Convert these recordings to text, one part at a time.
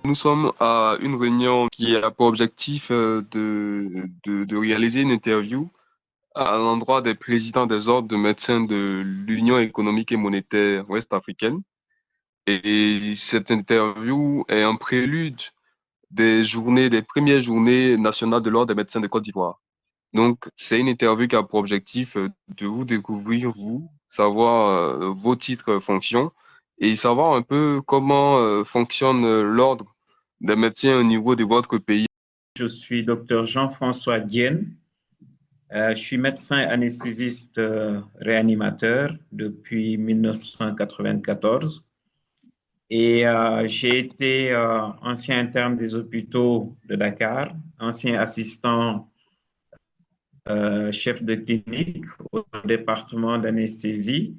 Nous sommes à une réunion qui a pour objectif de réaliser une interview à l'endroit des présidents des ordres de médecins de l'Union économique et monétaire ouest-africaine. Et cette interview est un prélude des premières journées nationales de l'ordre des médecins de Côte d'Ivoire. Donc, c'est une interview qui a pour objectif de vous découvrir, vous, savoir vos titres, fonctions, et savoir un peu comment fonctionne l'ordre des médecins au niveau de votre pays. Je suis docteur Jean-François Dienne. Je suis médecin anesthésiste réanimateur depuis 1994 et j'ai été ancien interne des hôpitaux de Dakar, ancien assistant chef de clinique au département d'anesthésie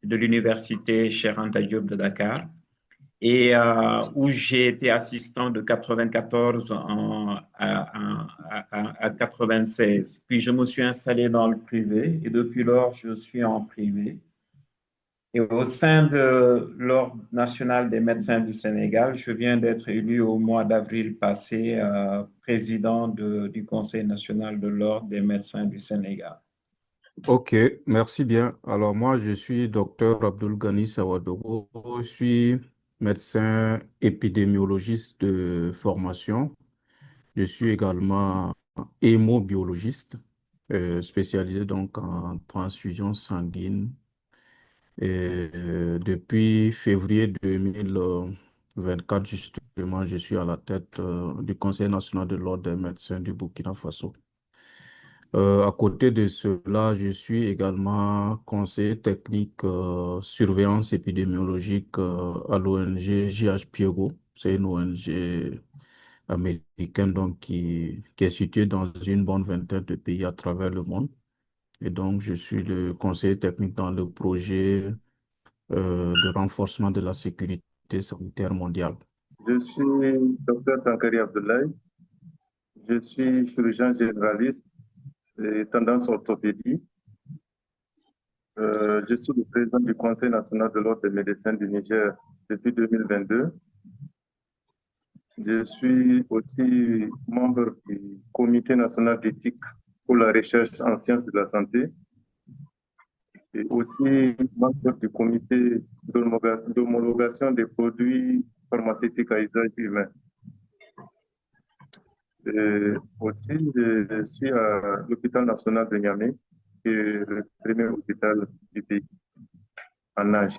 de l'université Cheikh Anta Diop de Dakar et où j'ai été assistant de 94 à 96. Puis je me suis installé dans le privé et depuis lors, je suis en privé. Et au sein de l'Ordre national des médecins du Sénégal, je viens d'être élu au mois d'avril passé président du Conseil national de l'Ordre des médecins du Sénégal. Ok, merci bien. Alors moi, je suis docteur Abdul Ghani Sawadogo. Je suis médecin épidémiologiste de formation. Je suis également hémobiologiste, spécialisé donc en transfusion sanguine. Et depuis février 2024, justement, je suis à la tête du Conseil national de l'Ordre des médecins du Burkina Faso. À côté de cela, je suis également conseiller technique surveillance épidémiologique à l'ONG JH Piego. C'est une ONG américaine donc, qui est située dans une bonne vingtaine de pays à travers le monde. Et donc, je suis le conseiller technique dans le projet de renforcement de la sécurité sanitaire mondiale. Je suis docteur Tankari Abdoulaye. Je suis chirurgien généraliste et tendance orthopédie. Je suis le président du Conseil national de l'Ordre des médecins du Niger depuis 2022. Je suis aussi membre du Comité national d'éthique pour la recherche en sciences de la santé et aussi membre du comité d'homologation des produits pharmaceutiques à usage humain. Et aussi, je suis à l'hôpital national de Niamey, qui est le premier hôpital du pays en âge.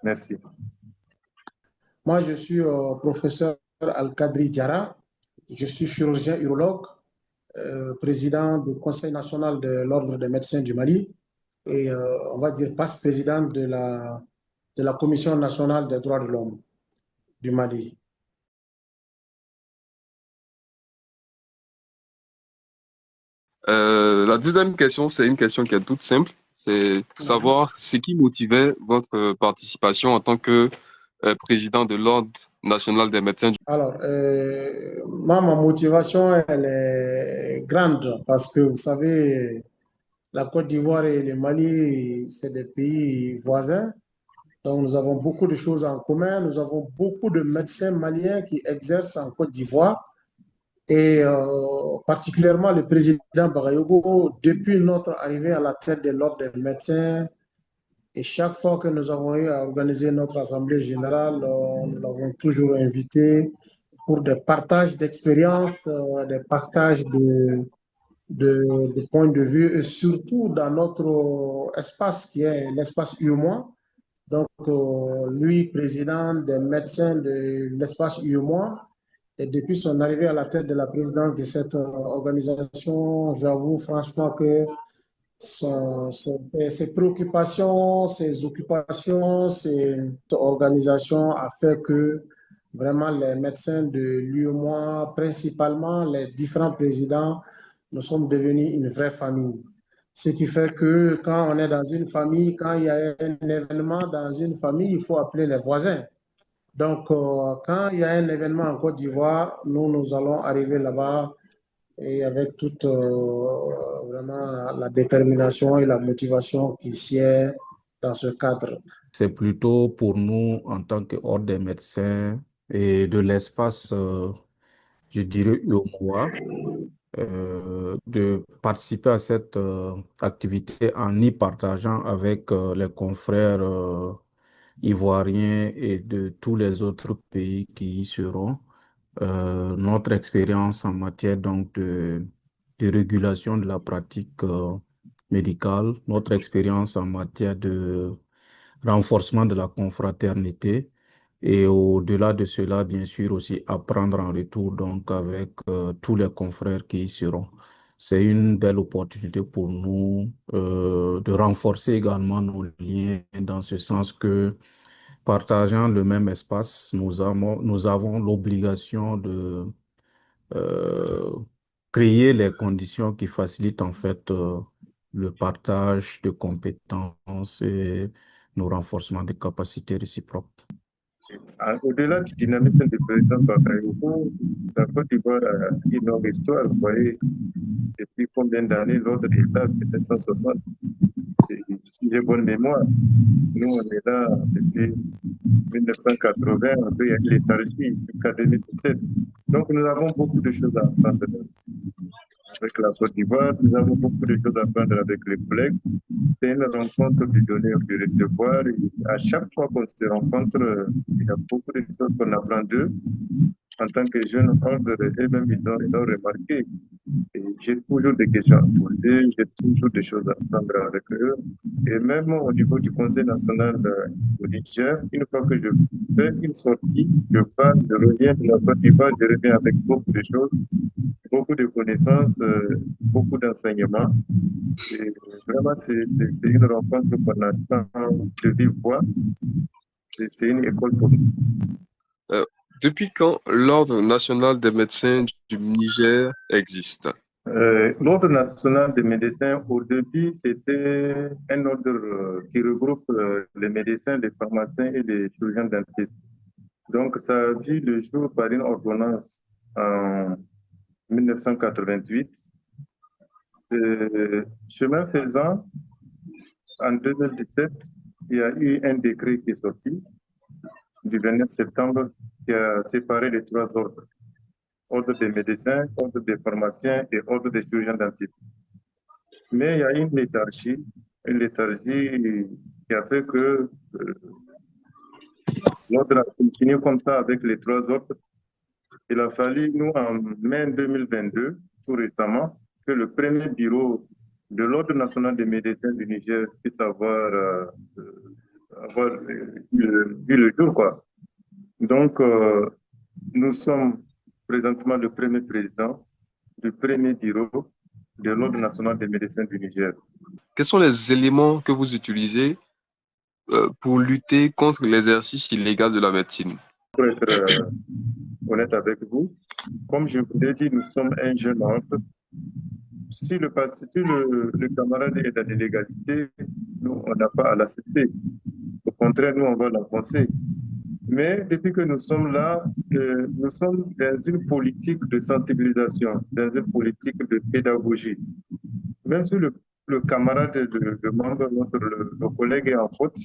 Merci. Moi, je suis professeur Al-Kadri Diarra. Je suis chirurgien urologue, président du Conseil national de l'Ordre des médecins du Mali et on va dire vice-président de la Commission nationale des droits de l'homme du Mali. La deuxième question, c'est une question qui est toute simple. C'est pour savoir ce qui motivait votre participation en tant que président de l'Ordre national des médecins. Alors, moi, ma motivation, elle est grande parce que vous savez, la Côte d'Ivoire et le Mali, c'est des pays voisins. Donc, nous avons beaucoup de choses en commun. Nous avons beaucoup de médecins maliens qui exercent en Côte d'Ivoire. Et particulièrement le président Bagayogo, depuis notre arrivée à la tête de l'Ordre des médecins, et chaque fois que nous avons eu à organiser notre assemblée générale, nous l'avons toujours invité pour des partages d'expériences, des partages de points de vue, et surtout dans notre espace qui est l'espace UMOA. Donc, lui, président des médecins de l'espace UMOA, et depuis son arrivée à la tête de la présidence de cette organisation, j'avoue franchement que ses préoccupations, ses occupations, cette organisation a fait que vraiment les médecins de l'UMOA, principalement les différents présidents, nous sommes devenus une vraie famille. Ce qui fait que quand on est dans une famille, quand il y a un événement dans une famille, il faut appeler les voisins. Donc, quand il y a un événement en Côte d'Ivoire, nous allons arriver là-bas et avec toute vraiment la détermination et la motivation qui sied dans ce cadre? C'est plutôt pour nous, en tant qu'ordre des médecins et de l'espace, je dirais, UOMOA, de participer à cette activité en y partageant avec les confrères ivoiriens et de tous les autres pays qui y seront. Notre expérience en matière donc de régulation de la pratique médicale, notre expérience en matière de renforcement de la confraternité et au-delà de cela, bien sûr, aussi apprendre en retour donc avec tous les confrères qui y seront. C'est une belle opportunité pour nous de renforcer également nos liens dans ce sens que partageant le même espace, nous avons l'obligation de euh, créer les conditions qui facilitent en fait le partage de compétences et le renforcement des capacités réciproques. Au-delà du dynamisme du président Bakayoko, la Côte d'Ivoire a une longue histoire. Vous voyez, depuis combien d'années l'ordre est là, peut-être 160. Si j'ai bonne mémoire, nous on est là depuis 1980, il y a eu léthargie jusqu'à 2017. Donc nous avons beaucoup de choses à apprendre avec la Côte d'Ivoire, nous avons beaucoup de choses à apprendre avec les collègues. C'est une rencontre du donner et du recevoir. Et à chaque fois qu'on se rencontre, il y a beaucoup de choses qu'on apprend d'eux. En tant que jeune ordre, et même ils ont remarqué. Et j'ai toujours des questions à poser, j'ai toujours des choses à apprendre avec eux. Et même au niveau du Conseil national au Niger, une fois que je fais une sortie, je pars, je reviens de la Côte d'Ivoire, je reviens avec beaucoup de choses, beaucoup de connaissances, beaucoup d'enseignements. Et vraiment, c'est une rencontre qu'on attend de vive voix. C'est une école pour nous. Euh, Depuis quand l'Ordre national des médecins du Niger existe? L'Ordre national des médecins, au début, c'était un ordre qui regroupe les médecins, les pharmaciens et les chirurgiens dentistes. Donc, ça a vu le jour par une ordonnance en 1988. Chemin faisant, en 2017, il y a eu un décret qui est sorti du 29 septembre qui a séparé les trois ordres. Ordre des médecins, ordre des pharmaciens et ordre des chirurgiens dentistes. Mais il y a une léthargie qui a fait que l'ordre a continué comme ça avec les trois ordres. Il a fallu, nous, en mai 2022, tout récemment, que le premier bureau de l'Ordre national des médecins du Niger puisse avoir vu le jour, quoi. Donc, nous sommes présentement le premier président du premier bureau de l'Ordre national des médecins du Niger. Quels sont les éléments que vous utilisez pour lutter contre l'exercice illégal de la médecine? Pour être honnête avec vous, comme je vous l'ai dit, nous sommes un jeune ordre. Si le camarade est dans l'illégalité, nous, on n'a pas à l'accepter. Au contraire, nous, on va l'enfoncer. Mais depuis que nous sommes là, nous sommes dans une politique de sensibilisation, dans une politique de pédagogie. Même si le camarade, le membre, le collègue est en faute,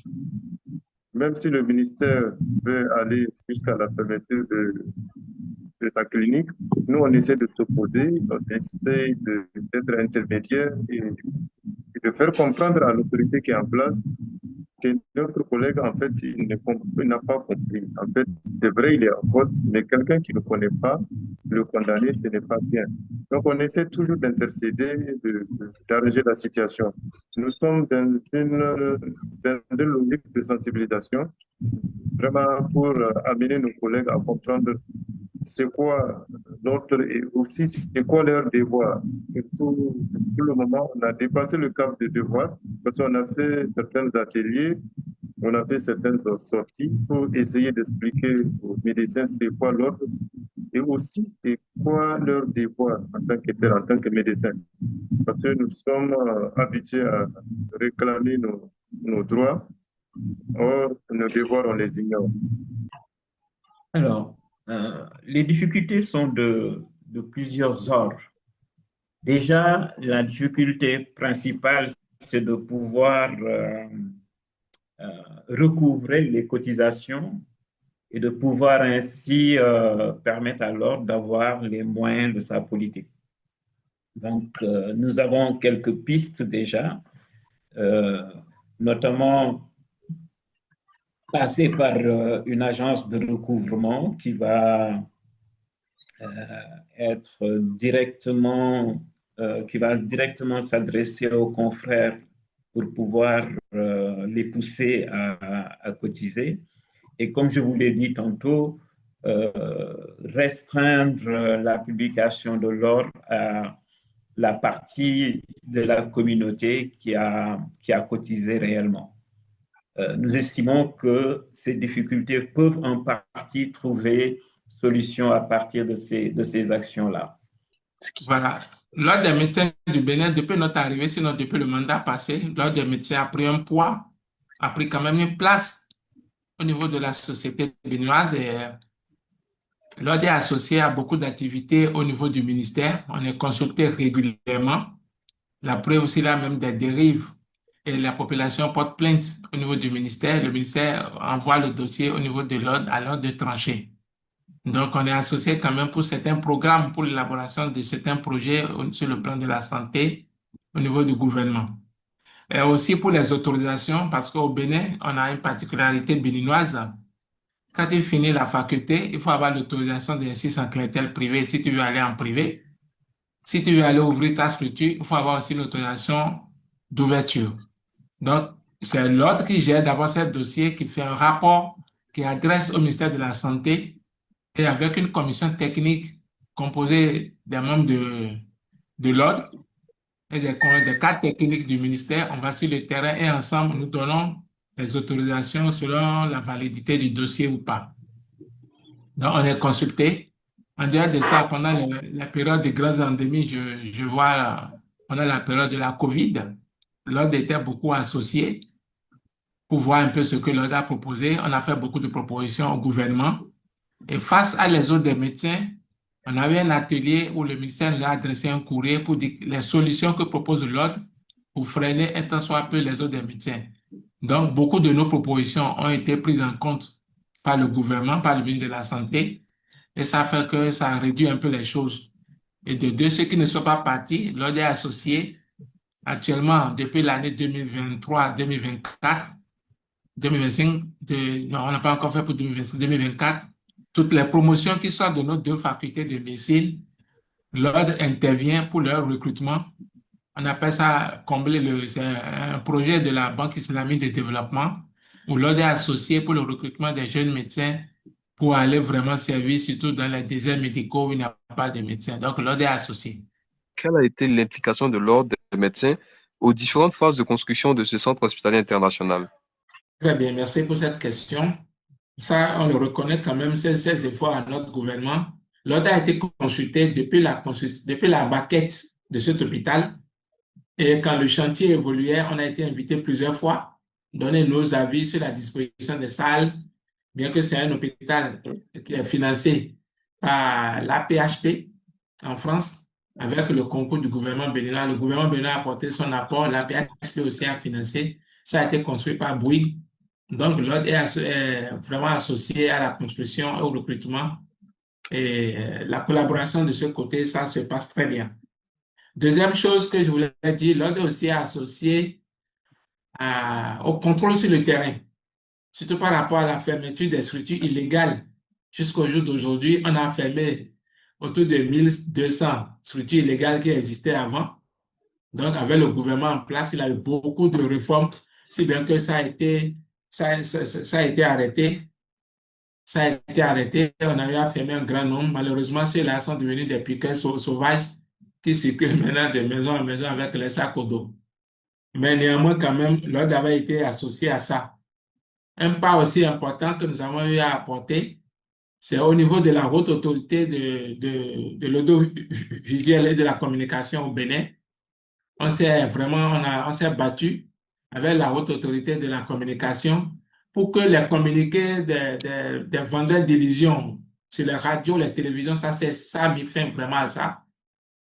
même si le ministère veut aller jusqu'à la fermeture de sa clinique, nous, on essaie de s'opposer, on essaie d'être intermédiaire et de faire comprendre à l'autorité qui est en place que notre collègue, en fait, il n'a pas compris. En fait, c'est vrai, il est en faute, mais quelqu'un qui ne connaît pas, le condamner, ce n'est pas bien. Donc, on essaie toujours d'intercéder, d'arranger la situation. Nous sommes dans une logique de sensibilisation, vraiment pour amener nos collègues à comprendre c'est quoi notre et aussi c'est quoi leur devoir. Et pour le moment, on a dépassé le cap des devoirs parce qu'on a fait certains ateliers, on a fait certaines sorties pour essayer d'expliquer aux médecins c'est quoi l'ordre et aussi c'est quoi leur devoir en tant que tel, en tant que médecin. Parce que nous sommes habitués à réclamer nos droits, or nos devoirs on les ignore. Alors, les difficultés sont de plusieurs ordres. Déjà, la difficulté principale, c'est de pouvoir recouvrer les cotisations et de pouvoir ainsi permettre à l'ordre d'avoir les moyens de sa politique. Donc, nous avons quelques pistes déjà, notamment passer par une agence de recouvrement qui va être directement, qui va directement s'adresser aux confrères pour pouvoir les pousser à cotiser. Et comme je vous l'ai dit tantôt, restreindre la publication de l'ordre à la partie de la communauté qui a cotisé réellement. Nous estimons que ces difficultés peuvent en partie trouver solution à partir de ces actions-là. Voilà. L'Ordre des médecins du Bénin, depuis notre arrivée, sinon depuis le mandat passé, l'Ordre des médecins a pris un poids, a pris quand même une place au niveau de la société béninoise et l'Ordre est associé à beaucoup d'activités au niveau du ministère. On est consulté régulièrement. La preuve aussi là même des dérives et la population porte plainte au niveau du ministère. Le ministère envoie le dossier au niveau de l'Ordre à l'Ordre de trancher. Donc, on est associé quand même pour certains programmes, pour l'élaboration de certains projets sur le plan de la santé au niveau du gouvernement. Et aussi pour les autorisations, parce qu'au Bénin, on a une particularité béninoise. Quand tu finis la faculté, il faut avoir l'autorisation d'exercice en clientèle privée si tu veux aller en privé. Si tu veux aller ouvrir ta structure, il faut avoir aussi l'autorisation d'ouverture. Donc, c'est l'ordre qui gère d'abord ce dossier, qui fait un rapport, qui adresse au ministère de la Santé et avec une commission technique composée des membres de l'ordre et des cadres techniques du ministère, on va sur le terrain et ensemble, nous donnons les autorisations selon la validité du dossier ou pas. Donc, on est consulté. En dehors de ça, pendant la période de grandes endémies, je vois, pendant la période de la COVID, l'ordre était beaucoup associé pour voir un peu ce que l'ordre a proposé. On a fait beaucoup de propositions au gouvernement. Et face à les autres des médecins, on avait un atelier où le ministère nous a adressé un courrier pour dire les solutions que propose l'ordre pour freiner un tant soit peu les autres des médecins. Donc, beaucoup de nos propositions ont été prises en compte par le gouvernement, par le ministre de la Santé, et ça fait que ça réduit un peu les choses. Et de deux, ceux qui ne sont pas partis, l'ordre est associé actuellement depuis l'année 2023-2024, 2025, non, on n'a pas encore fait pour 2025, 2024, toutes les promotions qui sortent de nos deux facultés de médecine, l'ordre intervient pour leur recrutement. On appelle ça combler c'est un projet de la Banque islamique de développement où l'ordre est associé pour le recrutement des jeunes médecins pour aller vraiment servir, surtout dans les déserts médicaux où il n'y a pas de médecins. Donc, l'ordre est associé. Quelle a été l'implication de l'Ordre des médecins aux différentes phases de construction de ce centre hospitalier international? Très bien, merci pour cette question. Ça, on le reconnaît quand même, ces efforts à notre gouvernement. L'ordre a été consulté depuis la maquette de cet hôpital. Et quand le chantier évoluait, on a été invité plusieurs fois, donner nos avis sur la disposition des salles, bien que c'est un hôpital qui est financé par l'APHP en France, avec le concours du gouvernement béninois. Le gouvernement béninois a apporté son apport, l'APHP aussi a financé. Ça a été construit par Bouygues. Donc, l'ordre est vraiment associé à la construction et au recrutement. Et la collaboration de ce côté, ça se passe très bien. Deuxième chose que je voulais dire, l'ordre est aussi associé au contrôle sur le terrain, surtout par rapport à la fermeture des structures illégales. Jusqu'au jour d'aujourd'hui, on a fermé autour de 1200 structures illégales qui existaient avant. Donc, avec le gouvernement en place, il a eu beaucoup de réformes, si bien que ça a été arrêté. Ça a été arrêté. On a eu à fermer un grand nombre. Malheureusement, ceux-là sont devenus des piquets sauvages qui circulent maintenant de maison en maison avec les sacs au dos. Mais néanmoins, quand même, l'ordre avait été associé à ça. Un pas aussi important que nous avons eu à apporter, c'est au niveau de la haute autorité de l'audiovisuel et de la communication au Bénin. On s'est battu avec la haute autorité de la communication pour que les communiqués des vendeurs d'illusions sur les radios, les télévisions, ça a mis fin vraiment à ça.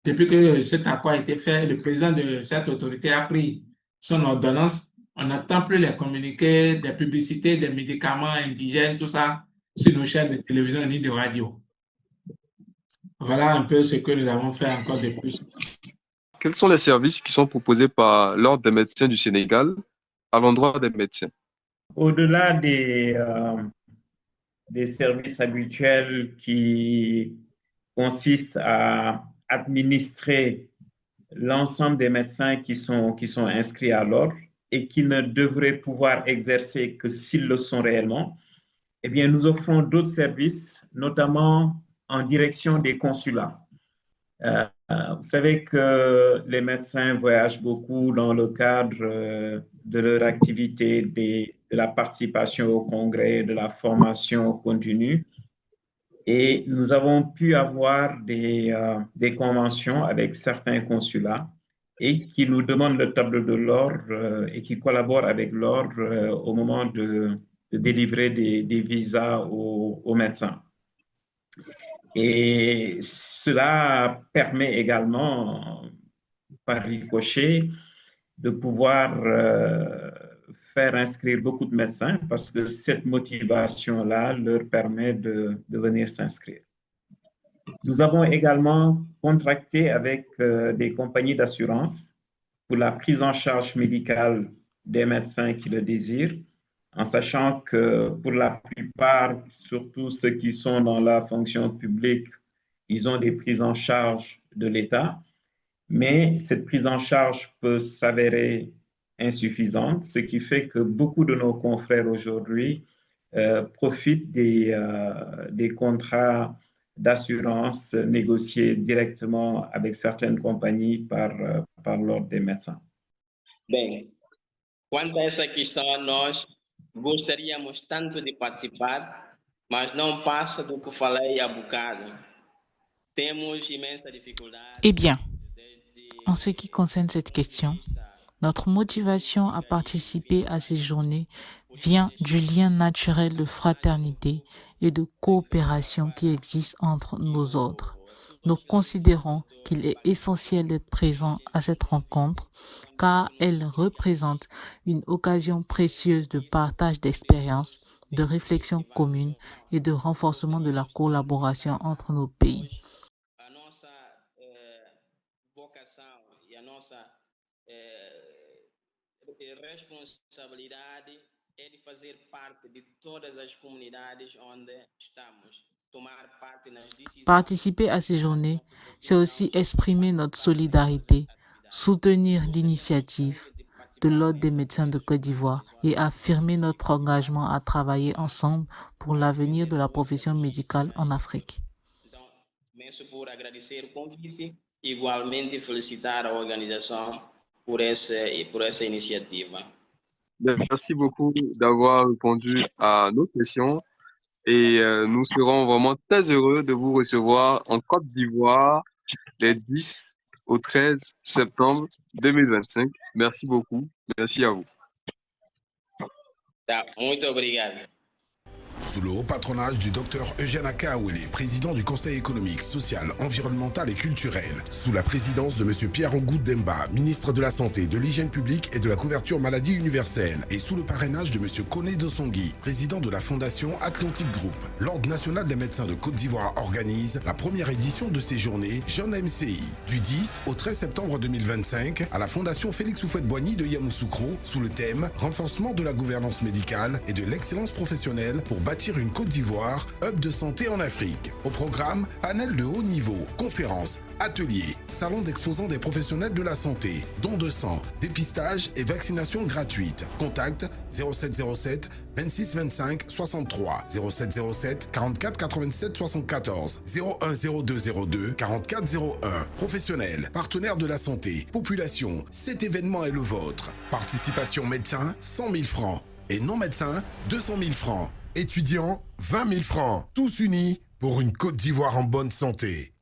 Depuis que cet accord a été fait, le président de cette autorité a pris son ordonnance On n'entend plus les communiqués, des publicités, des médicaments indigènes, tout ça, sur nos chaînes de télévision ni de radio. Voilà un peu ce que nous avons fait encore de plus. Quels sont les services qui sont proposés par l'Ordre des médecins du Sénégal à l'endroit des médecins? Au-delà des services habituels qui consistent à administrer l'ensemble des médecins qui sont inscrits à l'ordre et qui ne devraient pouvoir exercer que s'ils le sont réellement, eh bien, nous offrons d'autres services, notamment en direction des consulats. Vous savez que les médecins voyagent beaucoup dans le cadre de leur activité, de la participation au congrès, de la formation continue. Et nous avons pu avoir des conventions avec certains consulats et qui nous demandent le tableau de l'ordre et qui collaborent avec l'ordre au moment de délivrer des visas aux médecins. Et cela permet également, par ricochet, de pouvoir faire inscrire beaucoup de médecins parce que cette motivation-là leur permet de venir s'inscrire. Nous avons également contracté avec des compagnies d'assurance pour la prise en charge médicale des médecins qui le désirent, en sachant que pour la plupart, surtout ceux qui sont dans la fonction publique, ils ont des prises en charge de l'État, mais cette prise en charge peut s'avérer insuffisante, ce qui fait que beaucoup de nos confrères aujourd'hui profitent des contrats d'assurance négociés directement avec certaines compagnies par l'ordre des médecins. Bem, quanto a essa questão, nós gostaríamos tanto de participar, mas não passa do que falei há bocado. Temos imensa dificuldade. Eh bien, en ce qui concerne cette question, notre motivation à participer à ces journées vient du lien naturel de fraternité et de coopération qui existe entre nos ordres. Nous considérons qu'il est essentiel d'être présent à cette rencontre car elle représente une occasion précieuse de partage d'expériences, de réflexion commune et de renforcement de la collaboration entre nos pays. A nossa vocação e a nossa responsabilidade é de fazer parte de todas as comunidades onde estamos. Participer à ces journées, c'est aussi exprimer notre solidarité, soutenir l'initiative de l'Ordre des médecins de Côte d'Ivoire et affirmer notre engagement à travailler ensemble pour l'avenir de la profession médicale en Afrique. Começo por agradecer o convite e igualmente felicitar a organização por essa initiative. Merci beaucoup d'avoir répondu à nos questions. Et nous serons vraiment très heureux de vous recevoir en Côte d'Ivoire les 10 au 13 septembre 2025. Merci beaucoup. Merci à vous. Muito obrigado. Sous le haut patronage du Dr Eugène Akaouélé, président du Conseil économique, social, environnemental et culturel, sous la présidence de M. Pierre Ongou Demba, ministre de la Santé, de l'Hygiène publique et de la couverture maladie universelle, et sous le parrainage de M. Koné Dosongui, président de la Fondation Atlantic Group, l'Ordre national des médecins de Côte d'Ivoire organise la première édition de ces journées Jeune MCI, du 10 au 13 septembre 2025, à la Fondation Félix Houphouët-Boigny de Yamoussoukro, sous le thème Renforcement de la gouvernance médicale et de l'excellence professionnelle pour bâtir une Côte d'Ivoire, hub de santé en Afrique. Au programme, panel de haut niveau, conférences, ateliers, salon d'exposants des professionnels de la santé, dons de sang, dépistage et vaccination gratuite. Contact 0707 26 25 63 0707 44 87 74 010202 44 01. Professionnels, partenaires de la santé, population, cet événement est le vôtre. Participation médecin, 100 000 francs. Et non médecin, 200 000 francs. Étudiants, 20 000 francs. Tous unis pour une Côte d'Ivoire en bonne santé.